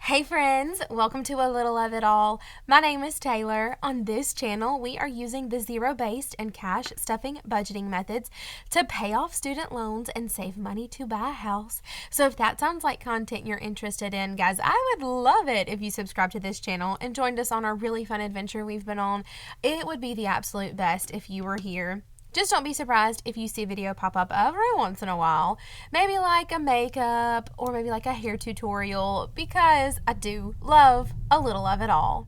Hey friends, welcome to A Little of It All. My name is Taylor. On this channel, we are using the zero-based and cash stuffing budgeting methods to pay off student loans and save money to buy a house. So if that sounds like content you're interested in, guys, I would love it if you subscribe to this channel and joined us on our really fun adventure we've been on. It would be the absolute best if you were here. Just don't be surprised if you see a video pop up every once in a while, maybe like a makeup or maybe like a hair tutorial, because I do love a little of it all.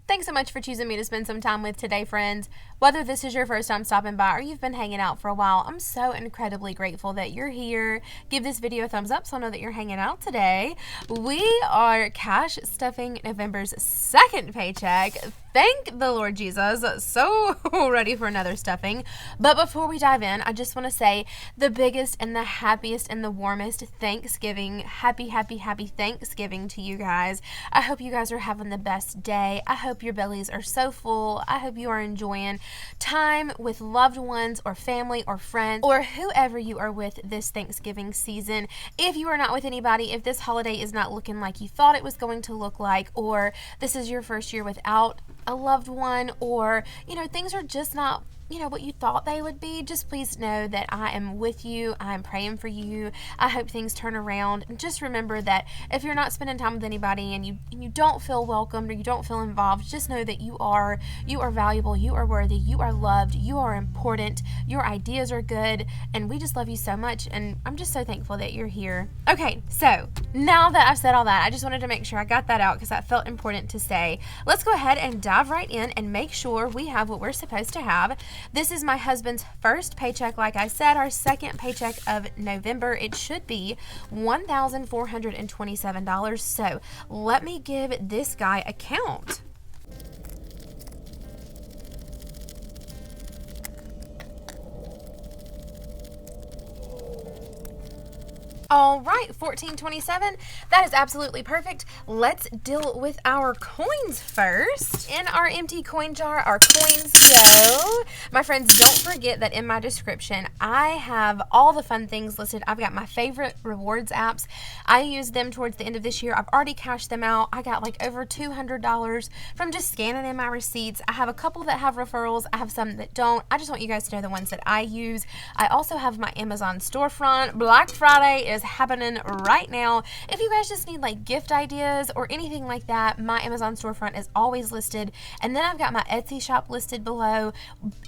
Thanks so much for choosing me to spend some time with today, friends. Whether this is your first time stopping by or you've been hanging out for a while, I'm so incredibly grateful that you're here. Give this video a thumbs up so I know that you're hanging out today. We are cash stuffing November's second paycheck. Thank the Lord Jesus. So ready for another stuffing. But before we dive in, I just want to say the biggest and the happiest and the warmest Thanksgiving. Happy Thanksgiving to you guys. I hope you guys are having the best day. I hope your bellies are so full. I hope you are enjoying time with loved ones or family or friends or whoever you are with this Thanksgiving season. If you are not with anybody, if this holiday is not looking like you thought it was going to look like, or this is your first year without a loved one, or things are just not what you thought they would be, just please know that I am with you. I'm praying for you. I hope things turn around. And just remember that if you're not spending time with anybody and you don't feel welcomed or you don't feel involved, just know that you are valuable, you are worthy, you are loved, you are important, your ideas are good, and we just love you so much, and I'm just so thankful that you're here. Okay, so now that I've said all that, I just wanted to make sure I got that out because that felt important to say. Let's go ahead and dive right in and make sure we have what we're supposed to have. This is my husband's first paycheck. Like I said, our second paycheck of November. It should be $1,427. So let me give this guy a count. All right, $1,427. That is absolutely perfect. Let's deal with our coins first. In our empty coin jar, our coins go. My friends, don't forget that in my description, I have all the fun things listed. I've got my favorite rewards apps. I use them towards the end of this year. I've already cashed them out. I got like over $200 from just scanning in my receipts. I have a couple that have referrals. I have some that don't. I just want you guys to know the ones that I use. I also have my Amazon storefront. Black Friday is happening right now. If you guys just need like gift ideas or anything like that, my Amazon storefront is always listed, and then I've got my Etsy shop listed below.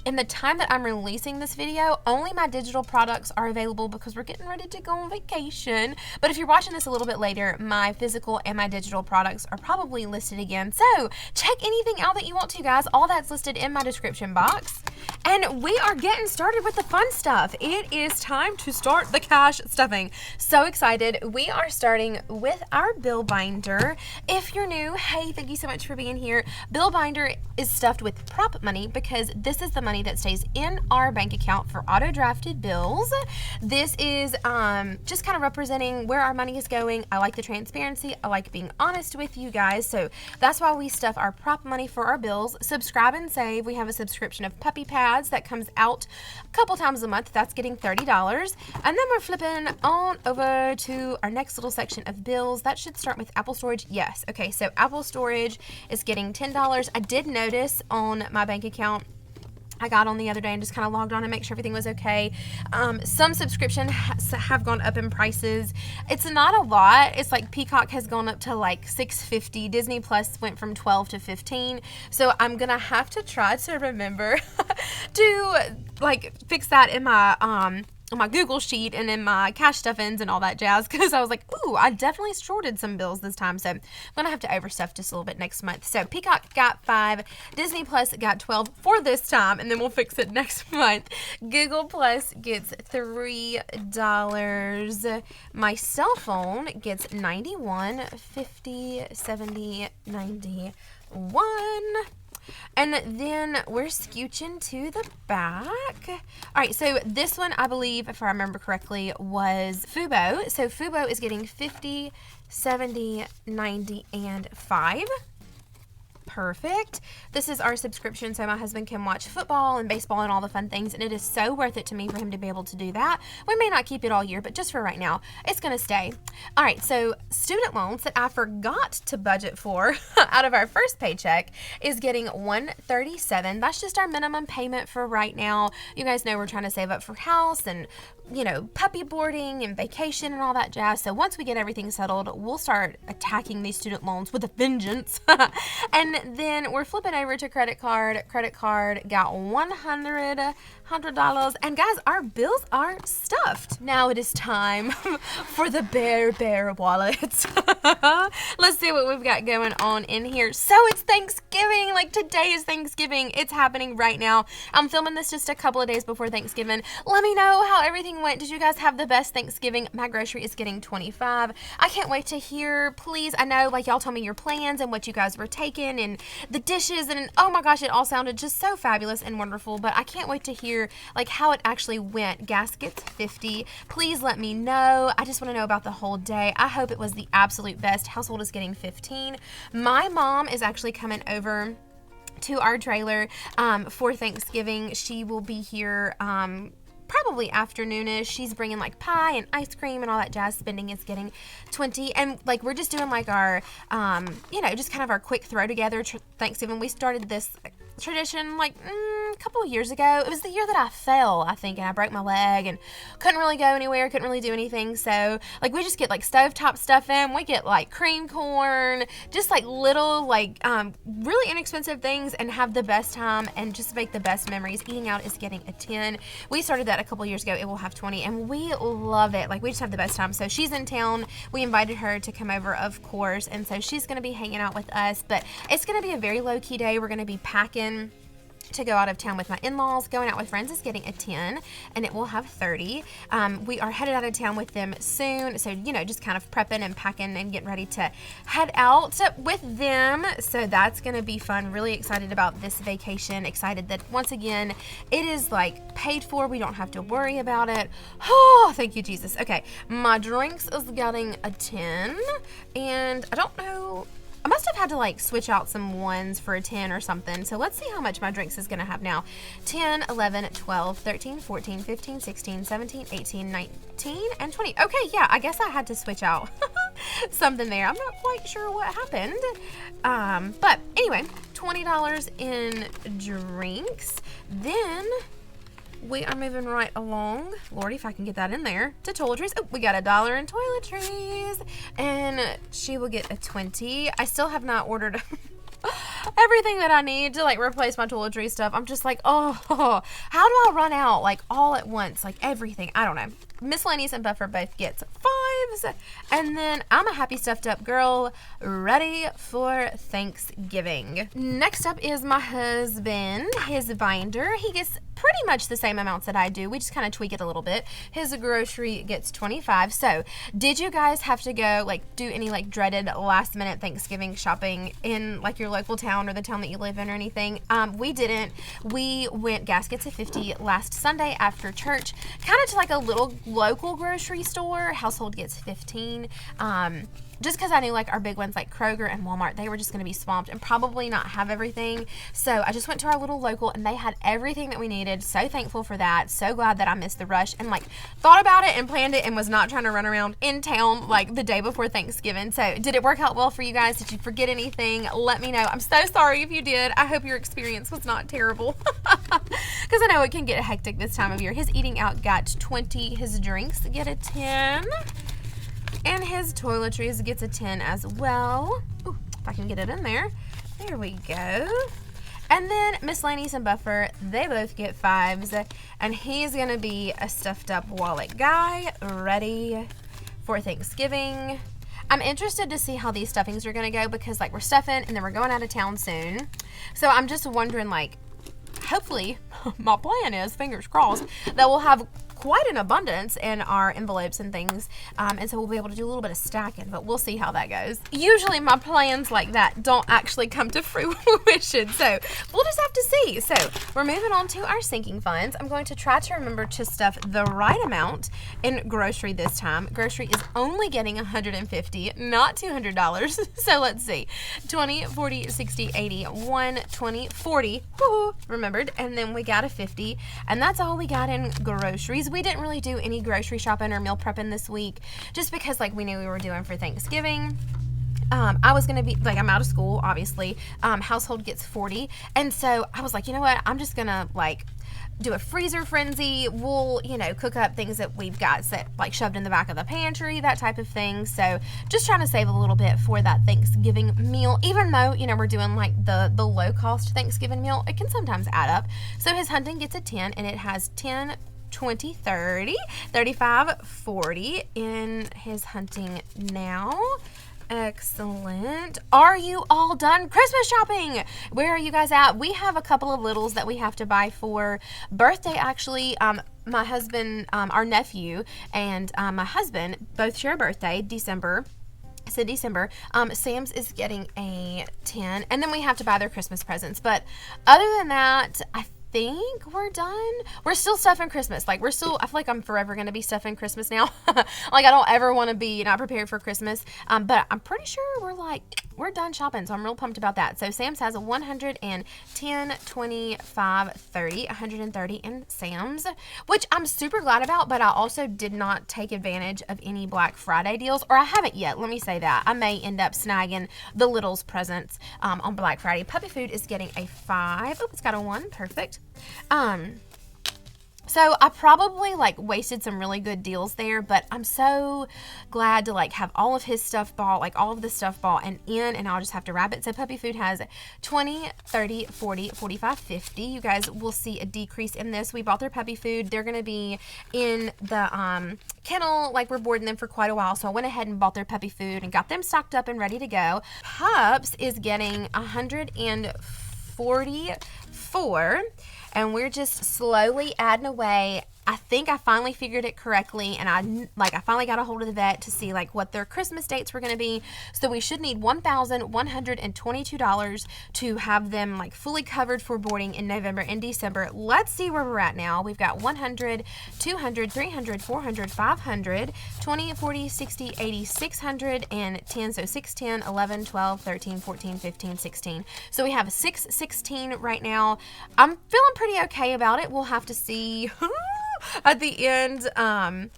In the time that I'm releasing this video, only my digital products are available because we're getting ready to go on vacation. But if you're watching this a little bit later, my physical and my digital products are probably listed again. So check anything out that you want to, guys. All that's listed in my description box. And we are getting started with the fun stuff. It is time to start the cash stuffing. So excited. We are starting with our bill binder. If you're new, hey, thank you so much for being here. Bill binder is stuffed with prop money because this is the money that stays in our bank account for auto drafted bills. This is just kind of representing where our money is going. I like the transparency. I like being honest with you guys. So that's why we stuff our prop money for our bills. Subscribe and save. We have a subscription of puppy pads that comes out a couple times a month. That's getting $30. And then we're flipping on over to our next little section of bills. That should start with Apple storage. Yes. Okay, so Apple storage is getting $10. I did notice on my bank account, I got on the other day and just kind of logged on and make sure everything was okay. Some subscriptions have gone up in prices. It's not a lot. It's like Peacock has gone up to like $6.50. Disney Plus went from $12 to $15. So I'm gonna have to try to remember to like fix that in my Google sheet and in my cash stuffings and all that jazz, because I was like, ooh, I definitely shorted some bills this time, so I'm gonna have to overstuff just a little bit next month. So Peacock got 5, Disney Plus got 12 for this time, and then we'll fix it next month. Google Plus gets $3. My cell phone gets 91, 50, 70, 91. And then we're scooching to the back. All right, so this one, I believe, if I remember correctly, was Fubo. So Fubo is getting 50, 70, 90, and 5. perfect. This is our subscription so my husband can watch football and baseball and all the fun things, and it is so worth it to me for him to be able to do that. We may not keep it all year, but just for right now, it's going to stay. All right, so student loans that I forgot to budget for out of our first paycheck is getting $137. That's just our minimum payment for right now. You guys know we're trying to save up for house and, you know, puppy boarding and vacation and all that jazz. So once we get everything settled, we'll start attacking these student loans with a vengeance. And then we're flipping over to credit card. Credit card got $100. And guys, our bills are stuffed. Now it is time for the bear wallets. Let's see what we've got going on in here. So it's Thanksgiving. Like, today is Thanksgiving. It's happening right now. I'm filming this just a couple of days before Thanksgiving. Let me know how everything went. Did you guys have the best Thanksgiving? My grocery is getting $25. I can't wait to hear. Please, I know, like, y'all told me your plans and what you guys were taking and the dishes, and oh my gosh, it all sounded just so fabulous and wonderful, but I can't wait to hear like how it actually went. Gas gets $50. Please let me know. I just want to know about the whole day. I hope it was the absolute best. Household is getting $15. My mom is actually coming over to our trailer for Thanksgiving. She will be here probably afternoonish. She's bringing like pie and ice cream and all that jazz. Spending is getting $20. And like, we're just doing like our you know, just kind of our quick throw together Thanksgiving. We started this tradition like a couple of years ago. It was the year that I fell, I think, and I broke my leg and couldn't really go anywhere, couldn't really do anything. So like, we just get like stovetop stuff in. We get like cream corn, just like little like really inexpensive things, and have the best time and just make the best memories. Eating out is getting a 10. We started that a couple years ago. It will have 20, and we love it. Like, we just have the best time. So she's in town. We invited her to come over, of course, and so she's going to be hanging out with us, but it's going to be a very low-key day. We're going to be packing to go out of town with my in-laws. Going out with friends is getting a 10, and it will have 30. We are headed out of town with them soon, so you know, just kind of prepping and packing and getting ready to head out with them. So that's gonna be fun. Really excited about this vacation. Excited that once again it is like paid for. We don't have to worry about it. Oh, thank you, Jesus. Okay, my drinks is getting a 10, and I don't know, I must have had to like switch out some ones for a 10 or something. So let's see how much my drinks is going to have now. 10, 11, 12, 13, 14, 15, 16, 17, 18, 19, and 20. Okay, yeah, I guess I had to switch out something there. I'm not quite sure what happened. But anyway, $20 in drinks. Then we are moving right along. Lordy, if I can get that in there. To toiletries. Oh, we got $1 in toiletries. And she will get a 20. I still have not ordered everything that I need to like replace my toiletry stuff. I'm just like, oh, how do I run out like all at once? Like everything. I don't know. Miscellaneous and Buffer both gets 5s. And then I'm a happy stuffed up girl, ready for Thanksgiving. Next up is my husband, his binder. He gets pretty much the same amounts that I do. We just kind of tweak it a little bit. His grocery gets 25. So did you guys have to go like do any like dreaded last minute Thanksgiving shopping in like your local town or the town that you live in or anything? We didn't. We went gas gets a 50 last Sunday after church, kind of to like a little local grocery store. Household gets 15. Just because I knew like our big ones like Kroger and Walmart, they were just going to be swamped and probably not have everything. So I just went to our little local and they had everything that we needed. So thankful for that. So glad that I missed the rush and like thought about it and planned it and was not trying to run around in town like the day before Thanksgiving. So did it work out well for you guys? Did you forget anything? Let me know. I'm so sorry if you did. I hope your experience was not terrible because I know it can get hectic this time of year. His eating out got 20. His drinks get a 10. And his toiletries gets a 10 as well. Ooh, if I can get it in there. There we go. And then miscellaneous and Buffer, they both get 5s. And he's going to be a stuffed up wallet guy, ready for Thanksgiving. I'm interested to see how these stuffings are going to go because like we're stuffing and then we're going out of town soon. So I'm just wondering like, hopefully, my plan is, fingers crossed, that we'll have quite an abundance in our envelopes and things, and so we'll be able to do a little bit of stacking, but we'll see how that goes. Usually my plans like that don't actually come to fruition, so we'll just have to see. So we're moving on to our sinking funds. I'm going to try to remember to stuff the right amount in grocery this time. Grocery is only getting $150, not $200. So let's see, 20, 40, 60, 80, 120, 40, woohoo, remembered, and then we got a 50, and that's all we got in groceries. We didn't really do any grocery shopping or meal prepping this week, just because like we knew we were doing for Thanksgiving. I was gonna be like, I'm out of school, obviously. Household gets 40, and so I was like, you know what? I'm just gonna like do a freezer frenzy. We'll, you know, cook up things that we've got set, like shoved in the back of the pantry, that type of thing. So just trying to save a little bit for that Thanksgiving meal, even though, you know, we're doing like the low cost Thanksgiving meal, it can sometimes add up. So his hunting gets a 10, and it has 10, 20, 30, 35, 40 in his hunting now. Excellent. Are you all done Christmas shopping? Where are you guys at? We have a couple of littles that we have to buy for birthday, actually. My husband, our nephew, and my husband both share a birthday, December. So December, Sam's is getting a 10, and then we have to buy their Christmas presents. But other than that, I think we're done. We're still stuffing Christmas. Like, I feel like I'm forever going to be stuffing Christmas now. Like, I don't ever want to be not prepared for Christmas. But I'm pretty sure we're done shopping. So I'm real pumped about that. So Sam's has a 110, 25, 30, 130 in Sam's, which I'm super glad about. But I also did not take advantage of any Black Friday deals, or I haven't yet. Let me say that. I may end up snagging the littles presents on Black Friday. Puppy food is getting a 5. Oh, it's got a 1. Perfect. So I probably like wasted some really good deals there, but I'm so glad to like have all of his stuff bought, like all of the stuff bought and I'll just have to wrap it. So puppy food has 20, 30, 40, 45, 50. You guys will see a decrease in this. We bought their puppy food. They're going to be in the kennel, like we're boarding them for quite a while. So I went ahead and bought their puppy food and got them stocked up and ready to go. Pups is getting 144, and we're just slowly adding away. I think I finally figured it correctly, and I finally got a hold of the vet to see like what their Christmas dates were going to be. So we should need $1,122 to have them like fully covered for boarding in November and December. Let's see where we're at now. We've got 100, 200, 300, 400, 500, 20, 40, 60, 80, 600, and 10. So 6, 10, 11, 12, 13, 14, 15, 16. So we have 616 right now. I'm feeling pretty okay about it. We'll have to see at the end of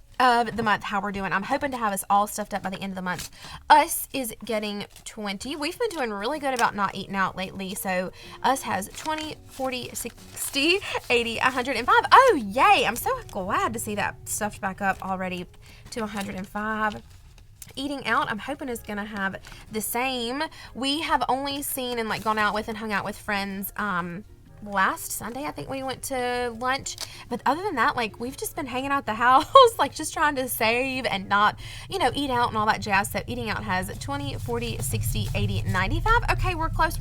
the month how we're doing. I'm hoping to have us all stuffed up by the end of the month. Us is getting 20. We've been doing really good about not eating out lately. So us has 20, 40, 60, 80, 105. Oh, yay. I'm so glad to see that stuffed back up already to 105. Eating out, I'm hoping is going to have the same. We have only seen and like gone out with and hung out with friends last Sunday. I think we went to lunch, but other than that, like we've just been hanging out the house, like just trying to save and not, you know, eat out and all that jazz. So eating out has 20, 40, 60, 80, 95. Okay, we're close.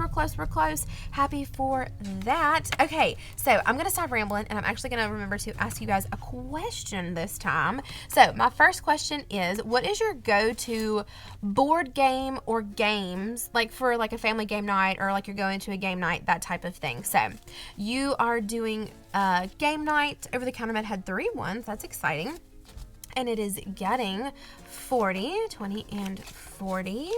Happy for that. Okay, so I'm gonna stop rambling, and I'm actually gonna remember to ask you guys a question this time. So my first question is, what is your go-to board game or games, like for like a family game night, or like you're going to a game night, that type of thing? So you are doing a game night. Over the counter med had 3 ones. That's exciting. And it is getting 40, 20, and 40.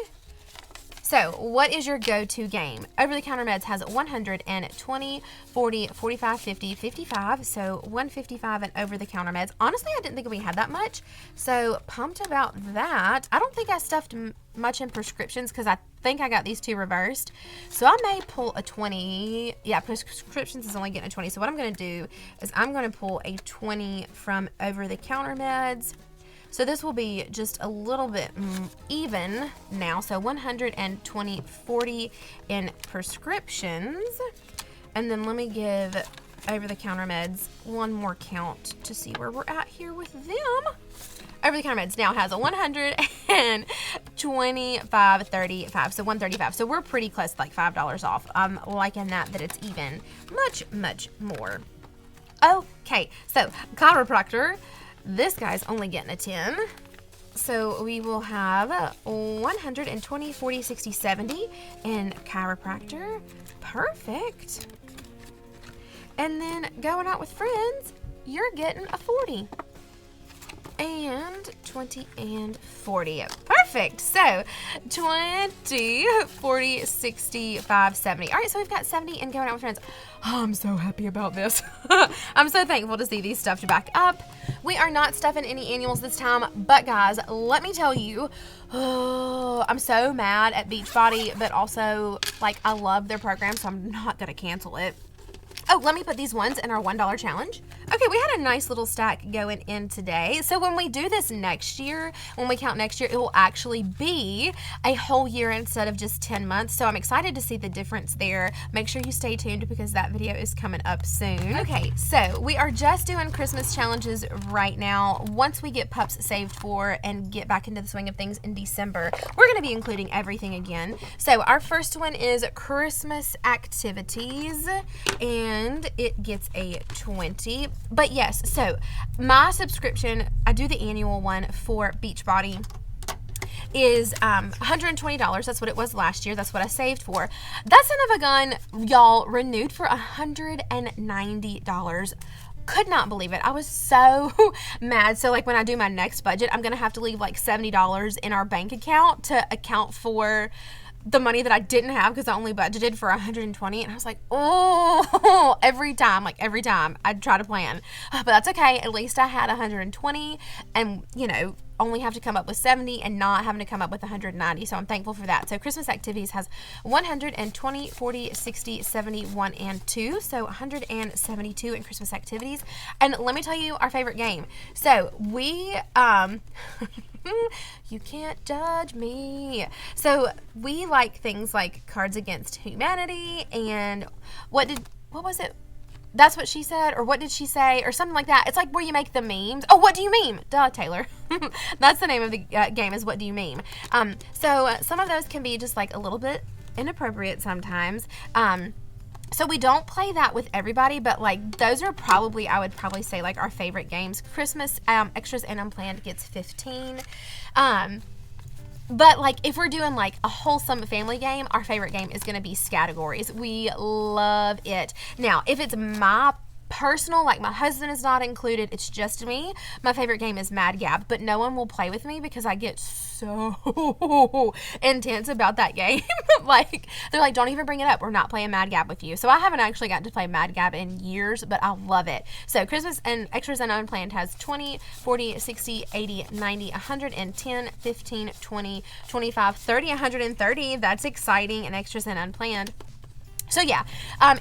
So what is your go-to game? Over the counter meds has 120, 40, 45, 50, 55. So 155 and over the counter meds. Honestly, I didn't think we had that much. So pumped about that. I don't think I stuffed much in prescriptions because I think I got these 2 reversed. So I may pull a 20. Yeah, prescriptions is only getting a 20. So what I'm going to do is I'm going to pull a 20 from over the counter meds. So this will be just a little bit even now. So 120, 40 in prescriptions. And then let me give over the counter meds one more count to see where we're at here with them. Over the counter meds now has a 125, 35. So 135. So we're pretty close, like $5 off. I'm liking that it's even much more. Okay, so chiropractor, this guy's only getting a 10. So we will have 120, 40, 60, 70 in chiropractor. Perfect. And then going out with friends, you're getting a 40. And 20 and 40. Perfect. So 20, 40, 65, 70. All right, so we've got 70 and going out with friends. Oh, I'm so happy about this. I'm so thankful to see these stuffed back up. We are not stuffing any annuals this time, but guys, let me tell you, I'm so mad at Beachbody, but also, like, I love their program, so I'm not going to cancel it. Oh, let me put these ones in our $1 challenge. Okay, we had a nice little stack going in today. So when we do this next year, when we count next year, it will actually be a whole year instead of just 10 months. So I'm excited to see the difference there. Make sure you stay tuned because that video is coming up soon. Okay, so we are just doing Christmas challenges right now. Once we get pups saved for and get back into the swing of things in December, we're going to be including everything again. So our first one is Christmas activities, and it gets a 20. But yes, so my subscription, I do the annual one for Beachbody, is $120. That's what it was last year. That's what I saved for. That son of a gun, y'all, renewed for $190. Could not believe it. I was so mad. So like when I do my next budget, I'm gonna have to leave like $70 in our bank account to account for the money that I didn't have because I only budgeted for 120, and I was like, oh, every time I'd try to plan, but that's okay. At least I had 120, and you know, only have to come up with 70 and not having to come up with 190. So I'm thankful for that. So Christmas activities has 120, 40, 60, 71, and 2. So 172 in Christmas activities. And let me tell you our favorite game. So we, you can't judge me. So we like things like Cards Against Humanity and what was it? That's what she said, or what did she say, or something like that. It's like where you make the memes. Oh, what do you meme? Duh, Taylor. That's the name of the game, is what do you meme. So some of those can be just like a little bit inappropriate sometimes. So we don't play that with everybody, but like those are probably, I would probably say, like our favorite games. Christmas Extras and Unplanned gets 15. But like if we're doing like a wholesome family game, our favorite game is going to be Scattergories. We love it. Now, if it's my personal, like my husband is not included, it's just me, my favorite game is Mad Gab, but no one will play with me because I get so intense about that game. Like they're like, don't even bring it up, we're not playing Mad Gab with you. So I haven't actually gotten to play Mad Gab in years, but I love it. So Christmas and Extras and Unplanned has 20, 40, 60, 80, 90, 110, 15, 20, 25, 30, 130. That's exciting in Extras and Unplanned. So yeah,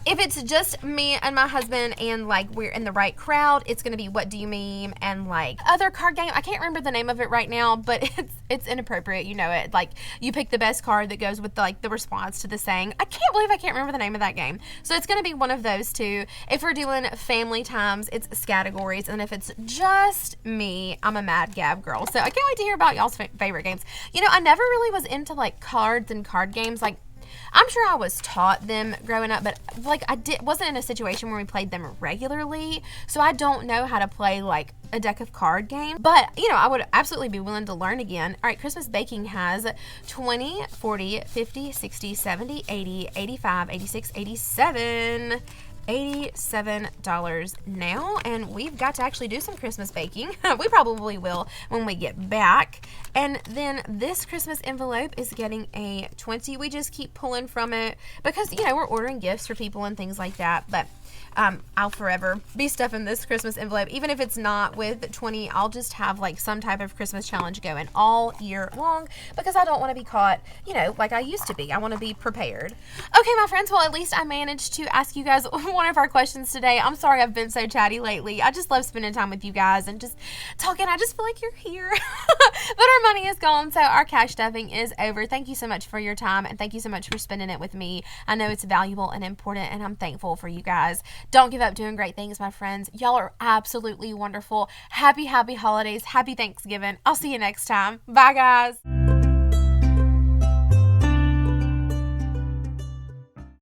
if it's just me and my husband and like we're in the right crowd, it's gonna be What Do You Meme and like other card game. I can't remember the name of it right now, but it's inappropriate, you know it. Like you pick the best card that goes with the response to the saying. I can't believe I can't remember the name of that game. So it's gonna be one of those two. If we're doing family times, it's Scattergories, and if it's just me, I'm a Mad Gab girl. So I can't wait to hear about y'all's favorite games. You know, I never really was into like cards and card games. Like I'm sure I was taught them growing up, but like wasn't in a situation where we played them regularly, so I don't know how to play like a deck of card game. But you know, I would absolutely be willing to learn again. All right, Christmas baking has 20, 40, 50, 60, 70, 80, 85, 86, 87. $87 now, and we've got to actually do some Christmas baking. We probably will when we get back. And then this Christmas envelope is getting a 20. We just keep pulling from it because, you know, we're ordering gifts for people and things like that. But I'll forever be stuffing this Christmas envelope. Even if it's not with 20, I'll just have like some type of Christmas challenge going all year long because I don't want to be caught, you know, like I used to be. I want to be prepared. Okay, my friends, well, at least I managed to ask you guys one of our questions today. I'm sorry I've been so chatty lately. I just love spending time with you guys and just talking. I just feel like you're here. But our money is gone, so our cash stuffing is over. Thank you so much for your time, and thank you so much for spending it with me. I know it's valuable and important, and I'm thankful for you guys. Don't give up doing great things, my friends. Y'all are absolutely wonderful. Happy holidays. Happy Thanksgiving. I'll see you next time. Bye, guys.